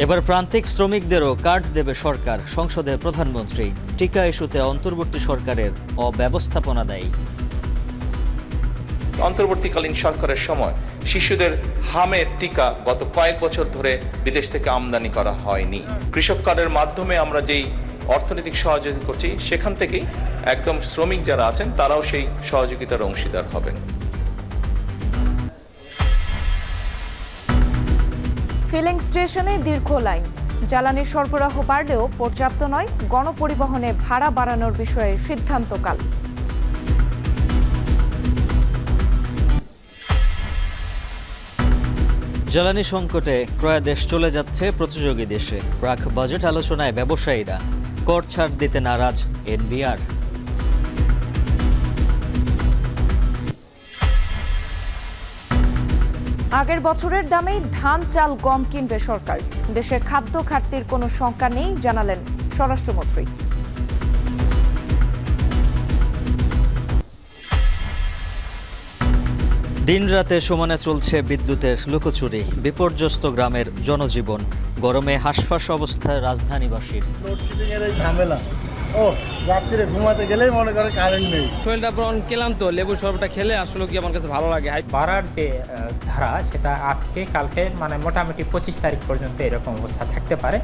এবার প্রান্তিক শ্রমিকদেরও কার্ড দেবে সরকার, সংসদে প্রধানমন্ত্রী। টিকা ইস্যুতে অন্তর্বর্তী সরকারের অব্যবস্থাপনা দায়ী। অন্তর্বর্তীকালীন সরকারের সময় শিশুদের হামের টিকা গত কয়েক বছর ধরে বিদেশ থেকে আমদানি করা হয়নি। কৃষক কার্ডের মাধ্যমে আমরা যেই অর্থনৈতিক সহযোগিতা করছি, সেখান থেকেই একদম শ্রমিক যারা আছেন তারাও সেই সহযোগিতার অংশীদার হবেন। ফিলিং স্টেশনে দীর্ঘ লাইন, জ্বালানির সরবরাহ বাড়লেও পর্যাপ্ত নয়, গণপরিবহনে ভাড়া বাড়ানোর বিষয়ে সিদ্ধান্তকাল। জ্বালানি সংকটে ক্রয়াদেশ চলে যাচ্ছে প্রতিযোগী দেশে। প্রাক বাজেট আলোচনায় ব্যবসায়ীরা কর ছাড় দিতে নারাজ এনবিআর। আগের বছরের দামেই ধান, চাল, গম কিনবে সরকার। দেশে খাদ্য ঘাটতির কোনো শঙ্কা নেই জানালেন স্বরাষ্ট্রমন্ত্রী। দিনরাতে সমানে চলছে বিদ্যুতের লুকোচুরি, বিপর্যস্ত গ্রামের জনজীবন। গরমে হাঁসফাঁস অবস্থায় রাজধানীবাসীর। লোডশেডিংয়ের এই ঝামেলা, রাত্রিরে ঘুমাতে গেলেই মনে করে কারেন্ট নেই। শরীরটা ব্রণ ক্লান্ত, লেবু শরবতটা খেলে আসলে কি আমার কাছে ভালো লাগে। বাড়ার যে ধারা সেটা আজকে কালকে মানে মোটামুটি 25 তারিখ পর্যন্ত এরকম অবস্থা থাকতে পারে।